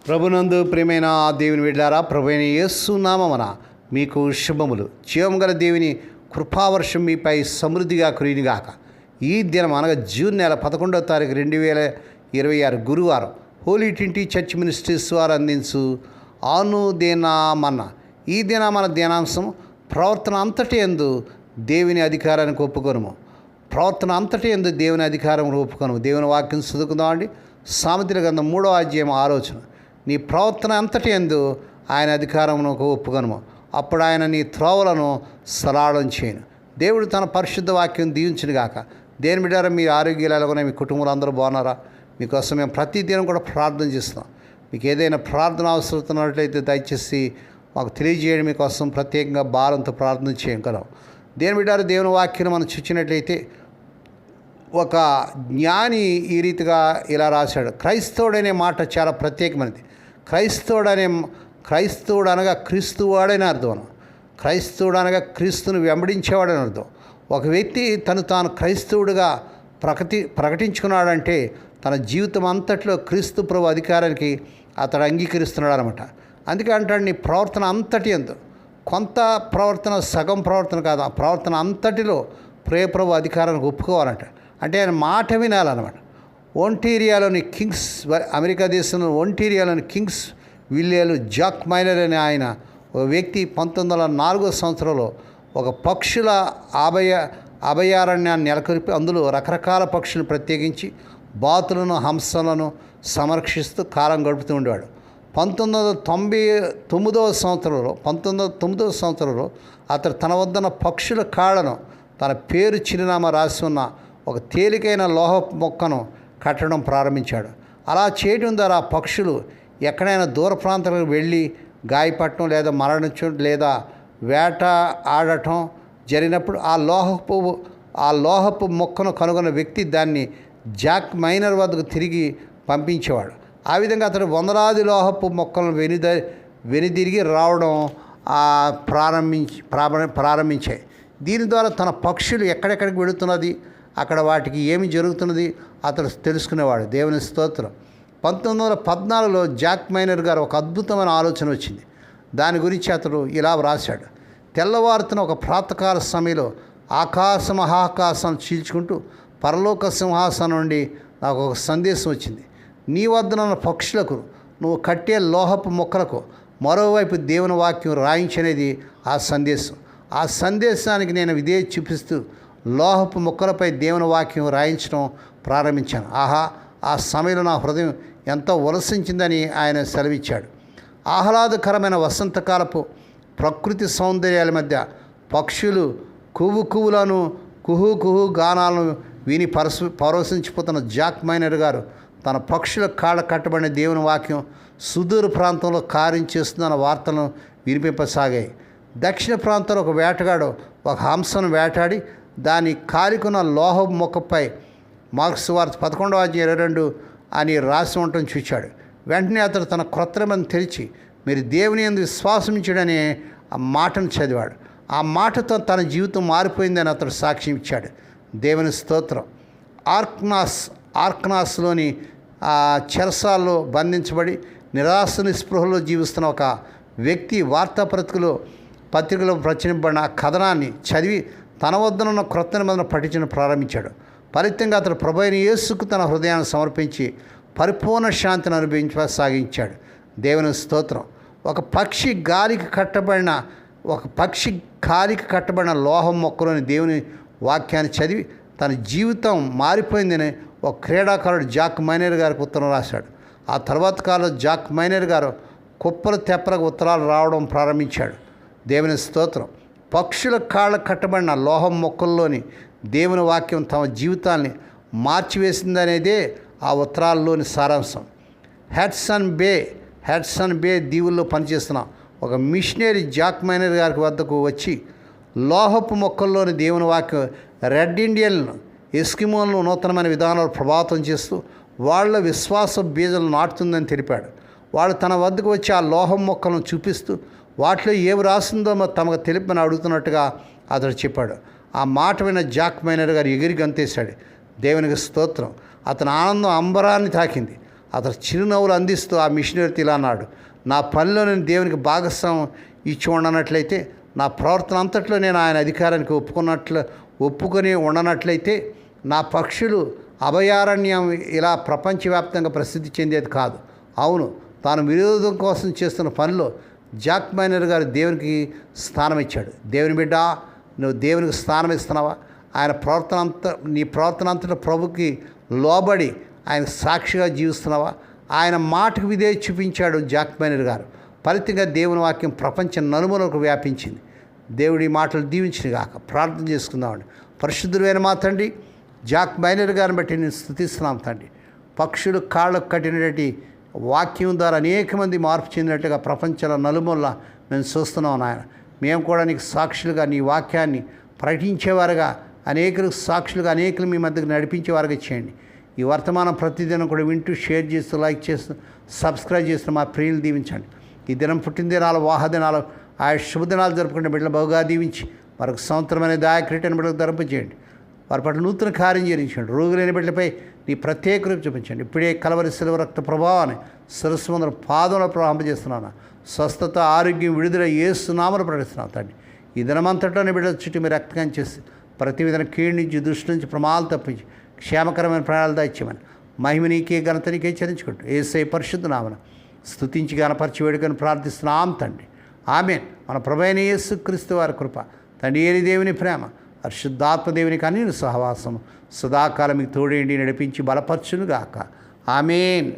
ప్రభునందు ప్రియమైన దేవుని బిడ్డలారా, ప్రభువైన యేసు నామమున మీకు శుభములు. జీవం గల దేవుని కృపావర్షం మీపై సమృద్ధిగా కురియునుగాక. ఈ దినం అనగా జూన్ నెల 11వ తారీఖు 2026 గురువారం హోలీ ట్రింటీ చర్చ్ మినిస్ట్రీస్ వారు అందించు అనుదినమన్న ఈ దిన మన ధ్యానాంశం ప్రవర్తన అంతటి యందు దేవుని అధికారానికి ఒప్పుకొనుము. ప్రవర్తన అంతటి యందు దేవుని అధికారం ఒప్పుకొనుము. దేవుని వాక్యం చదువుకుందామండి. సామెతల గ్రంథం 3వ అధ్యాయం 6వ వచనం. నీ ప్రవర్తన అంతటి యందు ఆయన అధికారమునకు ఒప్పుకొనుము, అప్పుడు ఆయన నీ త్రోవలను సరళం చేయను. దేవుడు తన పరిశుద్ధ వాక్యం దీవించునుగాక. దేని బిడ్డారా, మీ ఆరోగ్యాలు ఎలాగోనే, మీ కుటుంబంలో అందరూ బాగున్నారా? మీకోసం మేము ప్రతిదినం కూడా ప్రార్థన చేస్తున్నాం. మీకు ఏదైనా ప్రార్థన అవసరం ఉన్నట్లయితే దయచేసి మాకు తెలియజేయండి. మీకోసం ప్రత్యేకంగా భారంతో ప్రార్థన చేయగలం. దేని బిడ్డారా, దేవుని వాక్యం మనం చూసినట్లయితే ఒక జ్ఞాని ఈ రీతిగా ఇలా రాశాడు. క్రైస్తవుడనే మాట చాలా ప్రత్యేకమైనది. క్రైస్తవుడు అనగా క్రీస్తువాడని అర్థం. క్రైస్తవుడు అనగా క్రీస్తును వెంబడించేవాడని అర్థం. ఒక వ్యక్తి తాను క్రైస్తవుడిగా ప్రకటించుకున్నాడంటే తన జీవితం అంతట్లో క్రీస్తు ప్రభు అధికారానికి అతడు అంగీకరిస్తున్నాడు అనమాట. అందుకే అంటాడు, నీ ప్రవర్తన అంతటి యందు, కొంత ప్రవర్తన సగం ప్రవర్తన కాదు, ఆ ప్రవర్తన అంతటిలో ప్రభు అధికారానికి ఒప్పుకోవాలంట. అంటే ఆయన మాట వినాలన్నమాట. ఒంటేరియాలోని కింగ్స్, అమెరికా దేశంలో ఒంటేరియాలోని కింగ్స్ విల్లియలు జాక్ మైనర్ అనే ఆయన ఒక వ్యక్తి 1904వ సంవత్సరంలో ఒక పక్షుల అభయారణ్యాన్ని నెలకొల్పి అందులో రకరకాల పక్షులు ప్రత్యేకించి బాతులను, హంసలను సంరక్షిస్తూ కాలం గడుపుతూ ఉండేవాడు. 1909వ సంవత్సరంలో అతడు తన వద్దన పక్షుల కాళ్ళను తన పేరు చిరునామా రాసి ఉన్న ఒక తేలికైన లోహ మొక్కను కట్టడం ప్రారంభించాడు. అలా చేయడం ద్వారా పక్షులు ఎక్కడైనా దూర ప్రాంతాలకు వెళ్ళి గాయపడటం లేదా మరణించడం లేదా వేట ఆడటం జరిగినప్పుడు ఆ లోహపు మొక్కను కనుగొన్న వ్యక్తి దాన్ని జాక్ మైనర్ వద్దకు తిరిగి పంపించేవాడు. ఆ విధంగా అతడు వందలాది లోహపు మొక్కలను వెనుదిరిగి రావడం ప్రారంభించాయి. దీని ద్వారా తన పక్షులు ఎక్కడెక్కడికి వెళుతున్నది, అక్కడ వాటికి ఏమి జరుగుతున్నది అతడు తెలుసుకునేవాడు. దేవుని స్తోత్రం. 1914లో జాక్ మైనర్ గారు ఒక అద్భుతమైన ఆలోచన వచ్చింది. దాని గురించి అతడు ఇలా వ్రాశాడు. తెల్లవారుతున్న ఒక ప్రాతకాల సమయంలో మహాకాశం చీల్చుకుంటూ పరలోక సింహాసనం నుండి నాకు ఒక సందేశం వచ్చింది. నీ వద్దనున్న పక్షులకు నువ్వు కట్టే లోహపు మొక్కలకు మరోవైపు దేవుని వాక్యం రాయించనేది ఆ సందేశం. ఆ సందేశానికి నేను ఇదే చూపిస్తూ లోహపు మొక్కలపై దేవుని వాక్యం రాయించడం ప్రారంభించాను. ఆ సమయంలో నా హృదయం ఎంతో ఉల్లసించిందని ఆయన సెలవిచ్చాడు. ఆహ్లాదకరమైన వసంతకాలపు ప్రకృతి సౌందర్యాల మధ్య పక్షులు కుహులను కుహు గానాలను విని పరవశించిపోతున్న జాక్ మైనర్ గారు తన పక్షుల కాళ్ళ కట్టబడిన దేవుని వాక్యం సుదూర ప్రాంతంలో కార్యం వార్తలను వినిపింపసాగాయి. దక్షిణ ప్రాంతంలో ఒక వేటగాడు ఒక హంసను వేటాడి దాని కాలికున్న లోహ మొక్కపై మార్క్స్ వార్త 11:22 అని రాసి ఉండటం చూశాడు. వెంటనే అతడు తన క్రొత్తమని తెరిచి మీరు దేవుని యందు విశ్వాసమించడనే ఆ మాటను చదివాడు. ఆ మాటతో తన జీవితం మారిపోయిందని అతడు సాక్ష్యం ఇచ్చాడు. దేవుని స్తోత్రం. ఆర్కనాస్లోని చెరసాల్లో బంధించబడి నిరాశ నిస్పృహలో జీవిస్తున్న ఒక వ్యక్తి పత్రికలో ప్రచురింపబడిన కథనాన్ని చదివి తన వద్దనున్న క్రొత్త నిబంధన పఠించడం ప్రారంభించాడు. ఫలితంగా అతడు ప్రభువైన యేసుకు తన హృదయాన్ని సమర్పించి పరిపూర్ణ శాంతిని అనుభవించసాగించాడు. దేవుని స్తోత్రం. ఒక పక్షి గాలికి కట్టబడిన లోహం మొక్కలోని దేవుని వాక్యాన్ని చదివి తన జీవితం మారిపోయిందని ఒక క్రీడాకారుడు జాక్ మైనర్ గారికి ఉత్తరం రాశాడు. ఆ తర్వాత కాలంలో జాక్ మైనర్ గారు కుప్పలు తెప్పలకు ఉత్తరాలు రావడం ప్రారంభించాడు. దేవుని స్తోత్రం. పక్షుల కాళ్ళ కట్టబడిన లోహం మొక్కల్లోని దేవుని వాక్యం తమ జీవితాన్ని మార్చివేసిందనేదే ఆ ఉత్తరాల్లోని సారాంశం. హెడ్సన్ బే దీవుల్లో పనిచేస్తున్న ఒక మిషనరీ జాక్ మైనర్ గారి వద్దకు వచ్చి లోహపు మొక్కల్లోని దేవుని వాక్యం రెడ్ ఇండియన్లను, ఎస్కిమోలను నూతనమైన విధానాలు ప్రభావితం చేస్తూ వాళ్ళ విశ్వాస బీజాలు నాటుతుందని తెలిపాడు. వాళ్ళు తన వద్దకు వచ్చి ఆ లోహం మొక్కలను చూపిస్తూ వాటిలో ఏమి రాసిందో తమకు తెలిపని అడుగుతున్నట్టుగా అతడు చెప్పాడు. ఆ మాట విన్న జాక్ మైనర్ గారు ఎగిరి గంతేశాడు. దేవునికి స్తోత్రం. అతని ఆనందం అంబరాన్ని తాకింది. అతను చిరునవ్వులు అందిస్తూ ఆ మిషనరీ ఇలా అన్నాడు, నా పనిలో నేను దేవునికి భాగస్వామ్యం ఇచ్చి ఉండనట్లయితే, నా ప్రవర్తన అంతట్లో నేను ఆయన అధికారానికి ఒప్పుకొని ఉండనట్లయితే నా పక్షులు అభయారణ్యం ఇలా ప్రపంచవ్యాప్తంగా ప్రసిద్ధి చెందేది కాదు. అవును, తాను విరోధం కోసం చేస్తున్న పనిలో జాక్ మైనర్ గారు దేవునికి స్థానం ఇచ్చాడు. దేవుని బిడ్డ, నువ్వు దేవునికి స్థానం ఇస్తున్నావా? ఆయన నీ ప్రవర్తన అంతటా ప్రభుకి లోబడి ఆయన సాక్షిగా జీవిస్తున్నావా? ఆయన మాటకు విధేయత చూపించాడు జాక్ మైనర్ గారు. ఫలితంగా దేవుని వాక్యం ప్రపంచ నలుమూలకు వ్యాపించింది. దేవుడి మాటలు దీవించిన గాక. ప్రార్థన చేసుకుందామండి. పరిశుద్ధుడైన మా తండ్రి, జాక్ మైనర్ గారిని బట్టి నేను స్తుతిస్తున్నాం తండ్రి. పక్షులు కాళ్ళకు కట్టినటువంటి వాక్యం ద్వారా అనేక మంది మార్పు చెందినట్టుగా ప్రపంచంలో నలుమూల మేము చూస్తున్నాం నాయన. మేము కూడా నీకు సాక్షులుగా నీ వాక్యాన్ని ప్రకటించేవారుగా, అనేకులకు సాక్షులుగా, అనేకులు మీ మధ్యకు నడిపించేవారుగా చేయండి. ఈ వర్తమానం ప్రతిదినం కూడా వింటూ, షేర్ చేస్తూ, లైక్ చేస్తూ, సబ్స్క్రైబ్ చేస్తూ మా ప్రియులు దీవించండి. ఈ దినం పుట్టినదినాలు, వాహదినాలు, ఆ శుభదినాలు జరుపుకుంటే బిడ్డలు బహుగా దీవించి వారికి సంవత్సరమైన దాయక్రీటైన బిడ్డలకు ధరింపజేయండి. వారి పట్ల నూతన కార్యం చేయించండి. రోగులైన బిడ్డలపై నీ ప్రత్యేక రూపు చూపించండి. ఇప్పుడే కలవరి శిలువ రక్త ప్రభావాన్ని శిరస్సు ముందర పాదంలో ప్రవహింపజేస్తున్నాను. స్వస్థత, ఆరోగ్యం, విడుదల యేసు నామములో ప్రకటిస్తున్నాను తండ్రి. ఈ దినమంతట్లోనే బిడ్డల చుట్టూ మీరు రక్తకం చేసి ప్రతి విధంగా కీడు నుంచి, దృష్టి నుంచి, ప్రమాదాలు తప్పించి క్షేమకరమైన ప్రాణాలు దాయిచ్చామని మహిమ నీకే, ఘనత నీకే చెల్లించుకుంటూ యేసయ్య పరిశుద్ధ నామమున స్తుతించి గణపరిచి వేడుకొని ప్రార్థిస్తున్నాం తండ్రి. ఆమేన్. మన ప్రభువైన యేసుక్రీస్తు వారి కృప, తండ్రి అయిన దేవుని ప్రేమ, పరిశుద్ధాత్మ దేవునికి అన్ని సహవాసము సదాకాలం మీకు తోడేండి నడిపించి బలపరచునుగాక. ఆమేన్.